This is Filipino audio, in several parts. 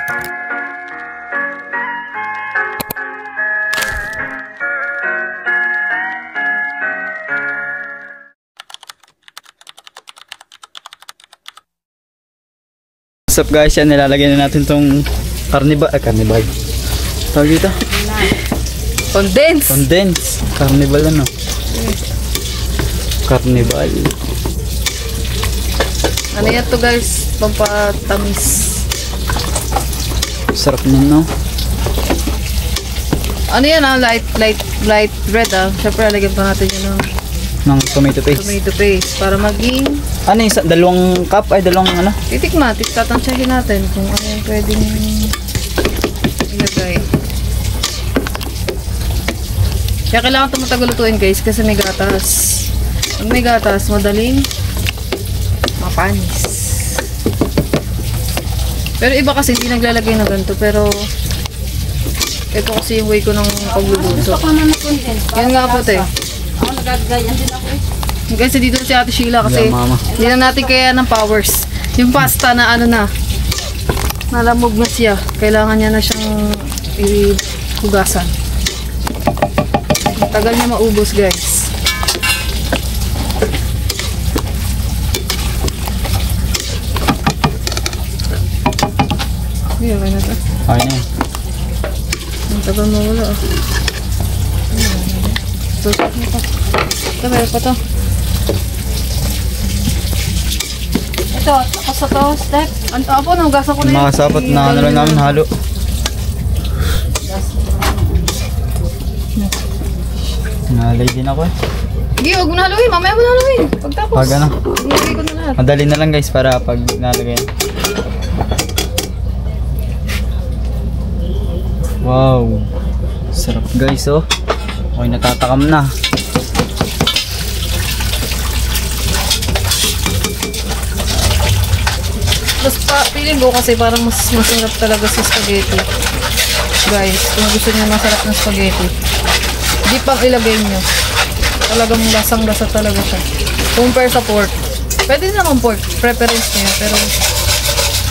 What's up guys, yan nilalagay na natin tong carnival, tawag dito? Condense carnival ano? Carnival ano yan to guys, pampatamis. Sarap nun no? Ano yan light red syempre lagyan pa natin yun ng tomato paste para maging ano yung dalawang cup ay dalawang ano? tatansyahin natin kung ano yung pwedeng ilagay. Kaya kailangan ito matagal lutuin guys kasi may gatas. Pag may gatas, madaling mapanis. Pero iba kasi hindi naglalagay na ganito, pero ito kasi yung way ko ng pagluluto. Yan nga po te. Ako nagagayan din ako eh. Guys, dito si Ate Sheila kasi hindi na natin kaya ng powers. Yung pasta na ano na, nalamog na siya. Kailangan niya na siyang ihugasan. Tagal niya maubos guys. Okay na ito. Okay na. Ang tagal mo wala Susok mo pa. Ito, meron pa to. Ito, ako sa to, step. Apo, nahugasan ko na yun. Mga sapat na ano lang namin halo. Nalay din ako eh. Hindi, huwag mo nahaluin. Mamaya mo nahaluin. Pagtapos. Pag ano? Nilagay ko na lahat. Madali na lang guys para pag nalagay. Wow. Sarap guys oh. Okay, natatakam na. Mas feeling ko kasi parang mas masarap talaga sa spaghetti. Guys, kung gusto niyo masarap na spaghetti, di pang ilagay nyo. Talagang lasang-lasa talaga siya. Compare sa pork. Pwede din naman pork. Preference niyo. Pero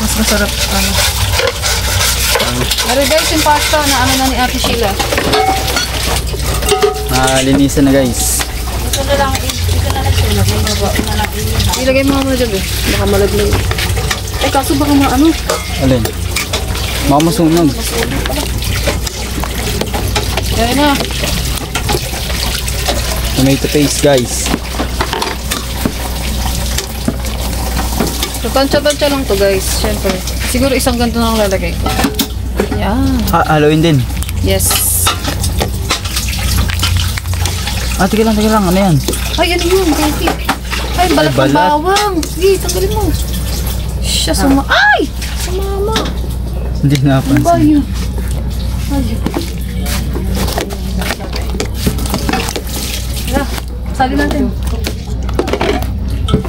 mas masarap ano. Pero guys, yung pasta na ano na ni Ate Sheila. Linisan na guys. Ito na lang siya. Ilagay mo muna dyan eh. Baka malaglag. Eh kaso baka ano. Alin? Baka masunog. Kaya na. Tomato paste guys. So tansya-tansya lang to guys. Siyempre. Siguro isang ganito na lang lalagay ko. Yan. Haluin din. Yes. Tige lang. Ano yan? Ay, ano yun? Coffee. Ay, balat ng bawang. Sige, tanggalin mo. Siya Ay! Sumama. Hindi Ano ba napansin. yun? Ay. Tara, sali natin.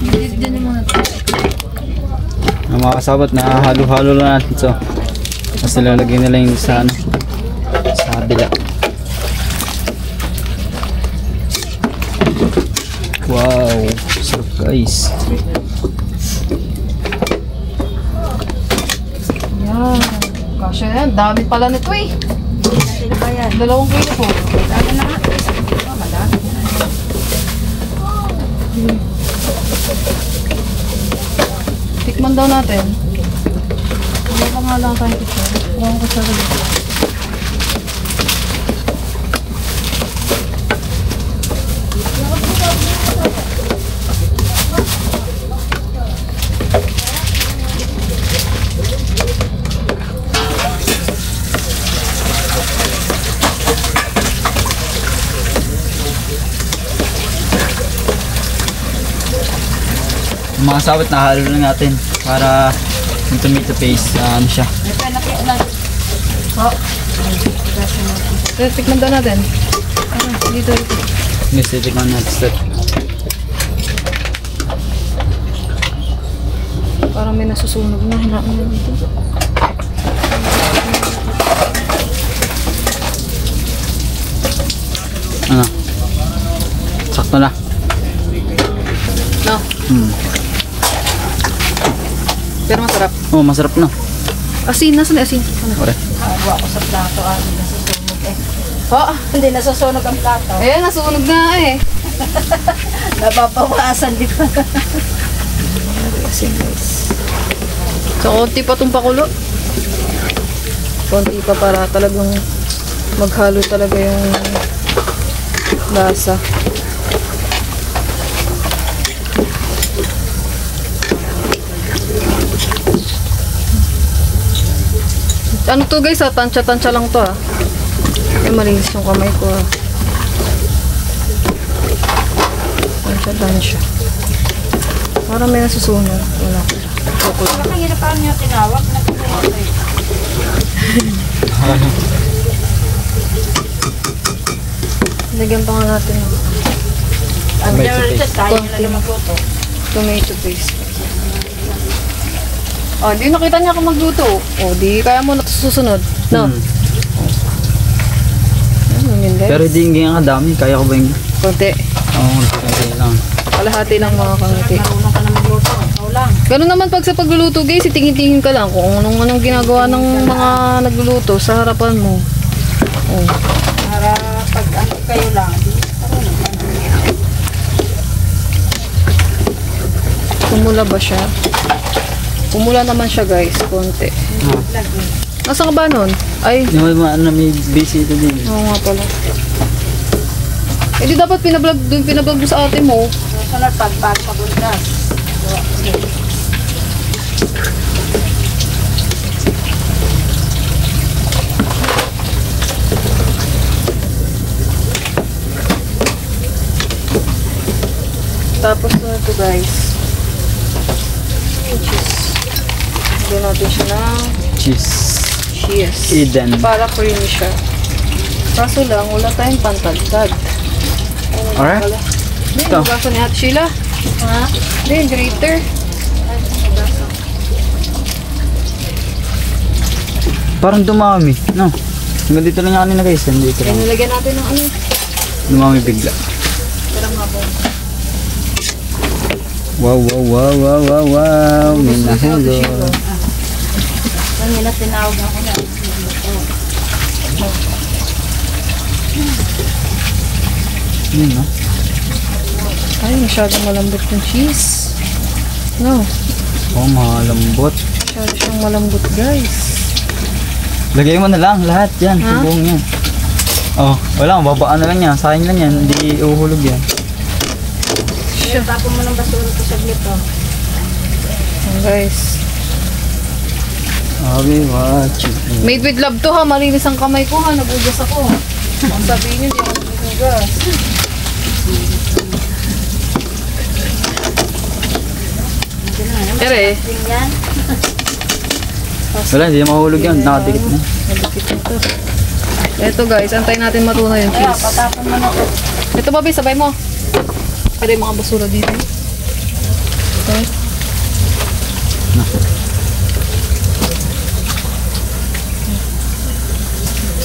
Diyan yung mga natin. Ang mga kasabot na halo-halo lang natin so. Kasi lalagay nila yung sa ano. Sa bila. Wow, sarap guys. Yan. Kasya yan. Dami pala nito eh. 2 kilo po. Dami na nga. Madami. Tikman daw natin. Wala pa nga lang tayong tikman. Huwag ko sa dito. Mga sabot na halo lang natin para yung tomato paste ano siya. Tikman daw natin. Dito. Yes, titikman natin step. Parang may nasusunog na. Hinaan na dito. Ano? Sakto na. No. Pero masarap. Oh, masarap na. Asin, nasan na asin? Ano? Ore. Hawa ko sa plato, hindi nasusunog eh. Oh, Hindi nasusunog ang plato. eh, nasunog na eh. Napapawasan di ba? Asin guys. So, konti pa itong pakulo. Konti pa para talagang maghalo talaga yung lasa. Ano to guys, tansya-tansya lang to ah. Ay, malinis yung kamay ko ah. Tansya-tansya. Parang may nasusunog. Wala ko. Bakit ang hirapan niyo tinawag na kumain? Lagyan pa nga natin ng Ang Tomato never paste. tayo na lang magluto. tomato paste. Oh, di nakita niya ako magluto. Oh, di kaya mo na susunod. No? Hmm. Ano yun guys? Pero hindi nga dami. Kaya ko ba yung... Konti. Oo, konti lang. Kalahati lang mga kangiti. Marunong ka na magluto. Ikaw lang. Ganun naman pag sa pagluluto guys, tingin-tingin ka lang kung anong ginagawa ng mga nagluluto sa harapan mo. Oh. Para pag ano kayo lang. Marunong ka na. Kumula ba siya? Kumula naman siya guys, konti. Lagi. Nasaan ka ba nun? Ay, Yung may busy ito din. oo nga pala. Eh di dapat pinablog mo sa ate mo. Sunod pagbago ka bundas. Tapos na ito guys. Lagyan natin siya ng Cheese. cheese. Eden. Para creamy siya. Kaso lang, wala tayong pantagtag. Alright. Hindi, Ito. hugasan ni Ate Sheila. Ha? Hindi, grater. Parang dumami. No? Hanggang dito lang yung kanina guys. Dito Kaya lang. nilagyan natin ng ano. Dumami bigla. Pero nga po. Wow, wow, wow, wow, wow, wow. May nahulog. Kanina tinawag ako na. Yun, no? Ay, masyadong malambot yung cheese. No, Oh, malambot. masyado siyang malambot guys. Lagay mo na lang lahat yan. Ha? Buong yan. Oh, wala. Babaan na lang yan. Sayang lang yan. Hindi uhulog yan. Tapon mo ng basura ko sa glito. Oh, guys. Abi, watching. Made with love to ha. Malinis ang kamay ko ha. Nagugas ako. Ang sabihin niyo, hindi ako nagugas. Pero eh. Yan. Wala, hindi na mahulog yan. Nakadikit na. Nagdikit na to. Eto guys, antayin natin matunaw yung Kaya, cheese. patapon mo na ito. Ito babi, sabay mo. Pero yung mga basura dito. Okay.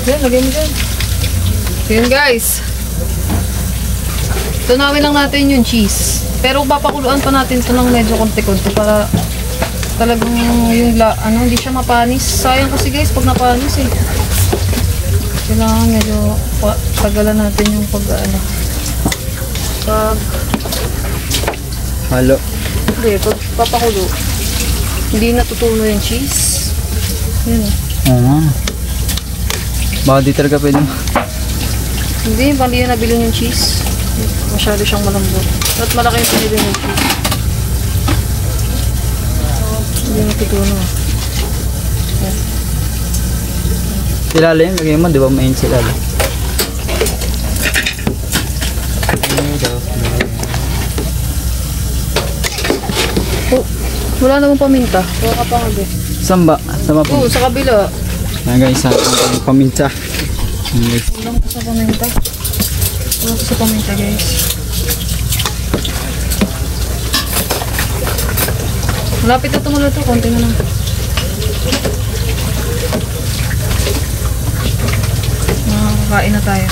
Yan, lagay mo dyan. So yun guys. Tunawin lang natin yung cheese. Pero papakuluan pa natin ito ng medyo konti-konti para talagang yung hindi siya mapanis. Sayang kasi guys pag napanis eh. Kailangan medyo tagalan natin yung pag Halo. hindi, pag papakulo hindi natutuno yung cheese. Yan eh. Oo nga. Baka di talaga pwede mo. Hindi, hindi na nabili yung cheese. Masyado siyang malambot. At malaki yung pinili yung cheese. Hindi natutuno. Yan. Silalim, lagay mo. Di ba main silalim? Oh, wala namang paminta. Wala ka pa nga be. Saan ba? Saan ba po? Oo, sa kabila. Ayan guys, saan ang paminta? Ayan guys. Wala ko sa paminta. Wala ko sa paminta guys. Malapit na tumulo to. Konti na lang. Makakain na tayo.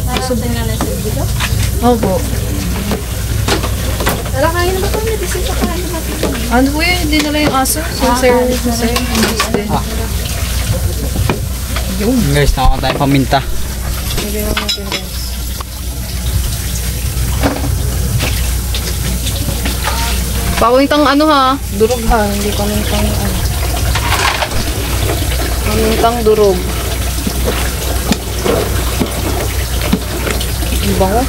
Narating na lang sa glito. Opo. Tara, kain na ba ito? May disin pa kain na natin. Ano po yun? Hindi nila yung aso? Sir. Guys, nakakuha tayo paminta. Nilagyan natin guys. Pawintang ano ha? Durog ha? Hindi pamintang ano. Pamintang durog. Ang bango.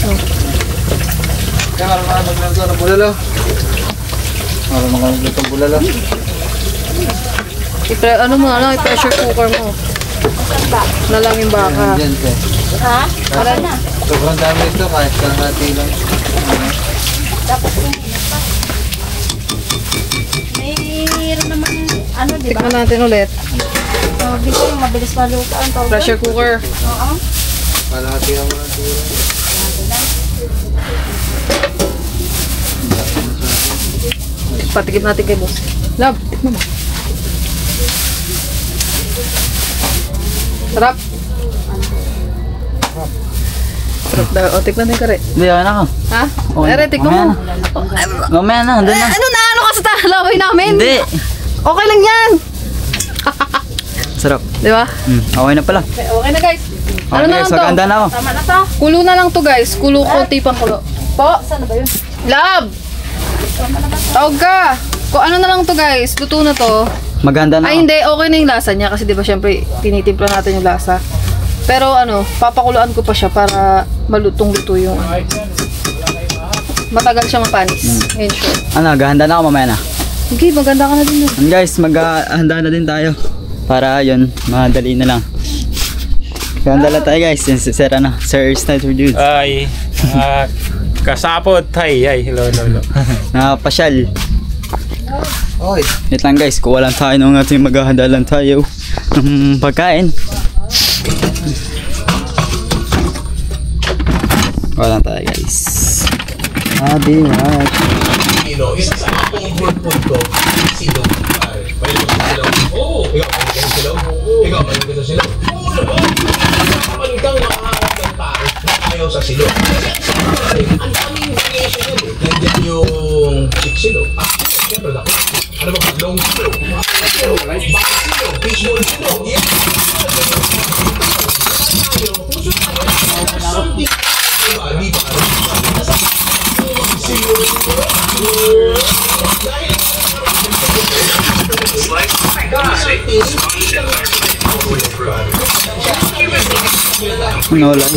Oh. Kaya marunong ka magluto ng bulalo. Marunong ka magluto ng bulalo. Ano mo na lang, i-pressure cooker mo. Na lang yung baka. Diyan, te. Ha? Wala na. Sobrang dami ito kahit kalahati lang. Mayroon naman, ano, di ba? Tikman natin ulit. Dito yung mabilis maluto ang tawag. Pressure cooker. Oo. Kalahati lang mo ng tira. Patikim natin kay boss. Love, tikman mo. Sarap. Sarap daw. O, tikman din ka rin. Hindi, okay na ako. Ha? Okay. Ere, tikman mo. Mamaya na, andun na. Ano na? Ano ka sa talaway namin? Hindi. Okay lang yan. Sarap. Di ba? Okay na pala. Okay na guys. Ano Okay na guys, lang to? maganda na ako. Tama na to. Kulo na lang to guys. Kulo, konti pang kulo. Po? Saan ba yun? Love! Tawag ka. Kung ano na lang to guys. Luto na to. Maganda na Ay ako. hindi, okay na yung lasa niya. Kasi di ba syempre tinitimpla natin yung lasa. Pero ano, papakuluan ko pa siya para malutong-luto yung matagal siya mapanis. Ngayon sure. Ano, gahanda na ako mamaya na. Okay, maganda ka na din. And guys, maghahanda na din tayo. Para yun, madali na lang. Gahanda lang tayo guys. Yan si Sir, Sir Snyder Dudes. Ay, kasapot. Ay, hello. Nakapasyal. Oy. Wait lang guys, kuha lang tayo nung ating maghahanda lang tayo ng pagkain. Kuha lang tayo guys. Adi, what? Ilo, isa sa akong punto, silog. Pwede ko sa silog. Oo, ikaw, pwede ka sa silog. Ikaw, pwede ka sa silog. Oo, naman. Kapag kang makakawag ng tao na ayaw sa silog. Kasi ang daming variation yan. Nandiyan yung chick silog. Siyempre, ano ba, long silog? Bakit silog? Fishball silog. Yan. Puso tayo. Something. Di ba? Ano lang.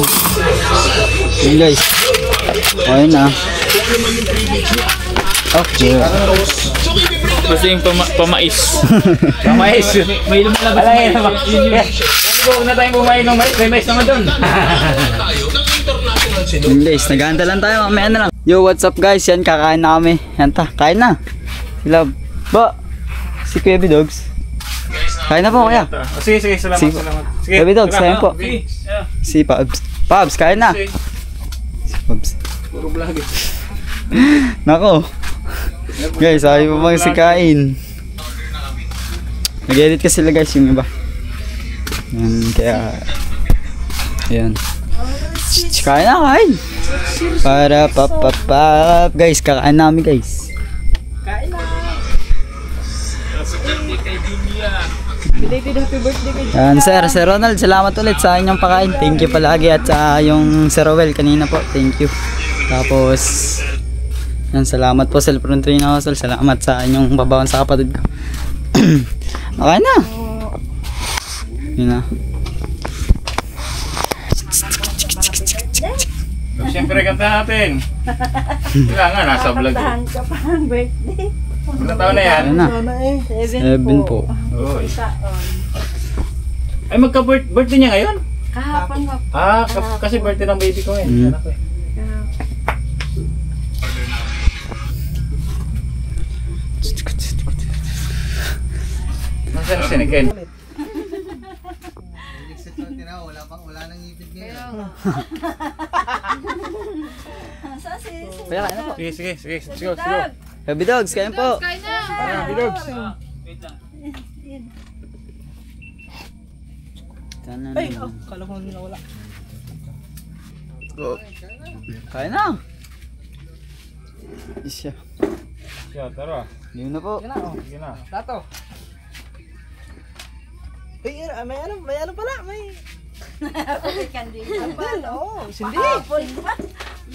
Yun guys. Ayun na. Okay. Gusto yung pamais. Pamais. May lumalabas na mais. Huwag na tayong bumain ng mais. May mais naman doon. Yun guys, naghahanda lang tayo. Mamaya na lang. Yo, what's up guys? Yan, kakain na kami. Yan ta, kain na. Si Love. Ba? Si Kuya Bidogs. Kain na po kuya. Sige, salamat. Sige. Sige. Baby dogs, kain po. Sige. Si Pabs. Pabs, kain na. Sige. Si Pabs. Puro vlog eh. Nako. Guys, ayaw pa bang si kain. Nag-edit kasi sila guys yung iba. Yan, kaya... Ayan. Kain na, kain. Para papapap. Guys, kakain namin guys. Kain na. Yan, Sir Ronald, salamat ulit sa inyong pakain. Thank you palagi at sa yung Sir Rowell kanina po. Thank you. Tapos yan, salamat po sa Frontrina Hostel. Salamat sa inyong babawan sa kapatid ko. Okay na. Yun na. Siyempre kanta natin. Kailangan nasa vlog. Kantahan ka pa ang birthday. Ilang taon na yan? Ayun na. 7 7 po. Oo. Taon. Ay, magka-birthday niya ngayon? Kahapon nga. Kasi birthday ng baby ko ngayon. Mm. Anak ko eh. Nasaan si Ken? Kaya kain na po. Sige. Go. Baby dogs, kain po. Kain na! Bidogs. Ay, kala ko nila wala. Kain na. Isya. Yeah, tara. Yun na po. Sige na. Tato. May ano pala, may... Kandila. Oo, hindi.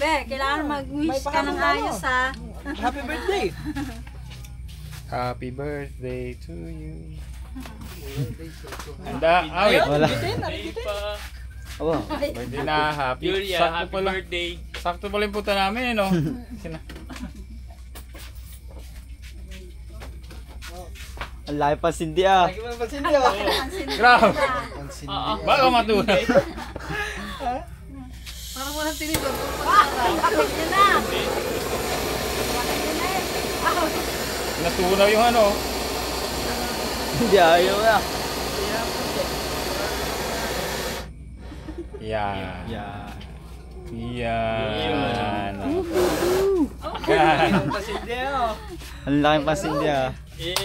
Be, kailangan mag-wish ka ng ayos ha. Happy birthday. Happy birthday to you. Handa, awit. Wala. Aba. Birthday na, happy. Julia, Sakto happy pala. birthday. Sakto pala yung punta namin, no? Sina. Ang laki pa Cindy ah. Grabe. Baka matunay. Parang walang tinidor. Natunaw yung ano. Hindi ayaw na. Yan. Yeah. Yan. Ang laki pa Cindy ah. Happy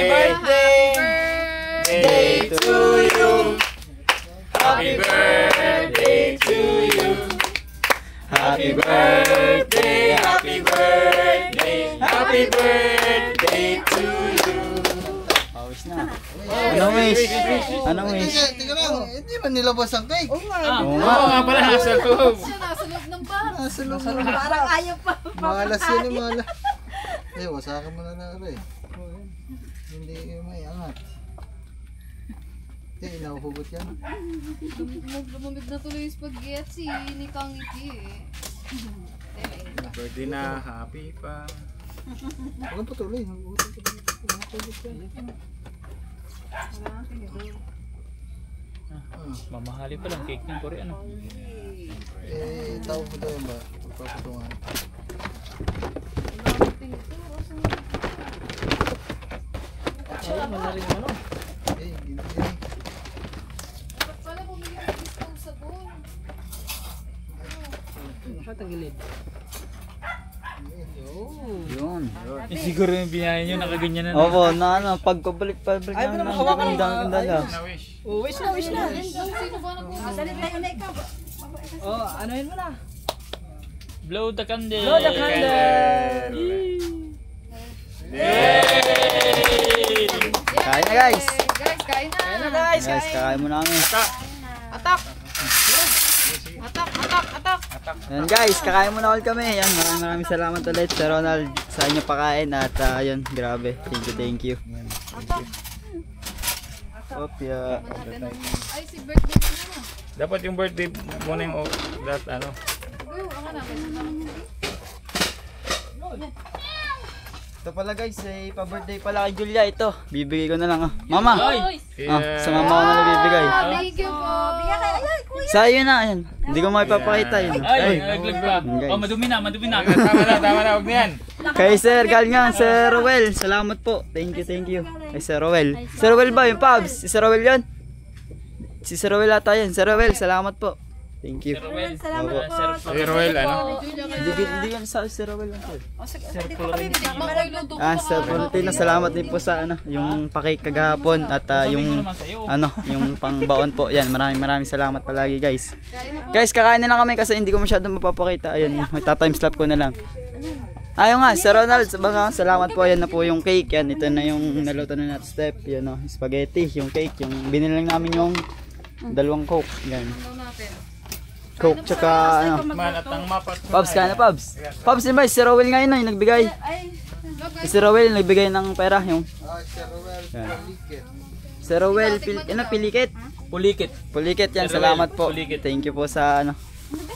birthday to you. Happy birthday to you. Happy birthday, happy birthday, happy birthday to you. Pawis na. Anong wish? Anong wish? Tingnan lang, hindi man nilabas ang cake. Oo nga. Oo nga pala, nasa loob. Nasa loob ng bar. Nasa loob mo. Parang ayaw pa. Malas yun yung malas. Eh, wasakan mo na na rin. Hindi may angat. Hindi, inahuhugot yan. Lumamig na tuloy yung spaghetti ni Kang Iki eh. Birthday na, happy pa. Huwag patuloy. Inahuhugot yan. Mamahali pa lang cake ng Korean. Eh, tawag mo tayo ba? Magpapatungan. Eh, gini. Pala bumili ng disposable. Nakatagilid. Yun. Siguro yung binayan nyo, nakaganyan na. Opo, na ano, pagpabalik-pabalik Ay, namin ng hawakan mo. dala. Na-wish. Wish na, wish na. Sino ba nag-uusap? Oh, anuhin mo na. Blow the candle. Blow the candle. Yay! Kain na guys. Guys, kain na. Kain na Guys, kakain mo namin. Atak. Atak. Yan guys, kakain muna ulit kami. Yan, maraming salamat ulit Sir Ronald sa inyo pakain at yun, grabe. Thank you. Opya. Ay, si birthday ko na. Dapat yung birthday muna yung ano. Ako na, kaysa naman yun. Ito pala guys, pa-birthday pala kay Julia ito. Bibigay ko na lang. Mama! Ay! Sa mama ko na nabibigay. Thank you po. Sa iyo na, yan. Hindi ko makipapakita yun. Ay! Naglag pa. Guys. Oh, madumi na. Tama na, huwag na yan. Kay Sir, galing nga, Sir Rowell. Salamat po. Thank you. Kay Sir Rowell. Sir Rowell ba? Yung Pabs? Si Sir Rowell yun? Si Sir Rowell ata yun. Sir Rowell, salamat po. Thank you. Salamat po. Si Roel, ano? Hindi yan sa Sir Rowell lang. Hindi ko kami binigyan. Sir Florentino, salamat din po sa ano, yung pakik kagahapon at yung yung pangbaon po. Yan, maraming salamat palagi guys. Guys, kakain na lang kami kasi hindi ko masyadong mapapakita. Ayun, magta-timeslap ko na lang. Ayun nga, Sir Ronald, salamat po. Yan na po yung cake. Yan, ito na yung naluto na natin step. Yan o, spaghetti, yung cake. Yung binili lang namin yung dalawang coke. Yan. Coke tsaka ano. Man at ang mapat. Pabs ka na, Pabs. Pabs, di ba? Si Rowell ngayon na yung nagbigay. Si Rowell yung nagbigay ng pera. Yung Sir Rowell, Paliket. Si Rowell, Pilikit. Pulikit yan, salamat po. Thank you po sa ano.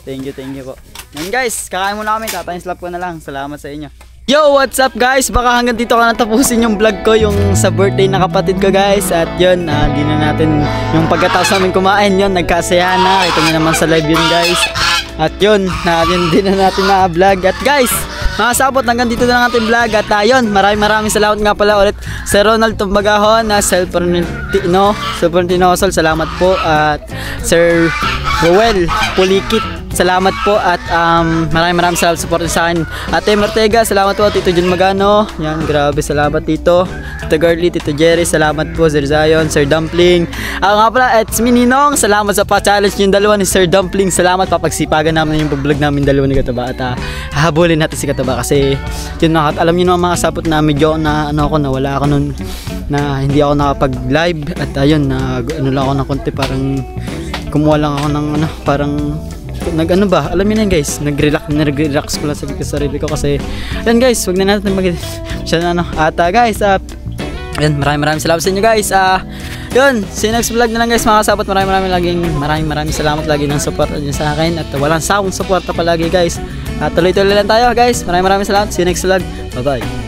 Thank you po. Yan guys, kakain muna kami. Tatayin-slap ko na lang. Salamat sa inyo. Yo, what's up guys? Baka hanggang dito ka natapusin yung vlog ko, yung sa birthday ng kapatid ko guys. At yun, di na natin yung pagkatapos namin kumain yun, nagkasayahan na. Ito nyo naman sa live yun guys. At yun, di na natin na-vlog. At guys, mga sabot, hanggang dito na lang ating vlog. At yun, maraming salamat nga pala ulit Sir Ronald Tumbagahon, Sir Florentino, salamat po. At Sir Rowell Pulikit, salamat po. At maraming salamat sa support sa akin. Ate Ortega, salamat po. Tito Jun Magano, yan, grabe, salamat dito. Tito Girly, Tito Jerry, salamat po, Sir Zion, Sir Dumpling. Nga pala, it's me Ninong, salamat sa pa-challenge yung dalawa ni Sir Dumpling. Salamat, papagsipagan namin yung vlog namin dalawa ni Kataba. At hahabulin natin si Kataba kasi yun, alam niyo naman mga sapot na medyo na nawala ako nun, na hindi ako nakapag-live. At ayun, lang ako ng konti, parang kumuha lang ako ng parang alam niyo na yun guys, nag-relax ko lang sa sarili ko kasi yan guys, wag na natin at guys, yan, maraming salamat sa inyo guys. Yun, see you next vlog na lang guys mga kasabot. Maraming salamat lagi ng support niyo sa akin at walang sawang suporta palagi guys. Tuloy-tuloy lang tayo guys. Maraming salamat. See you next vlog. Bye bye.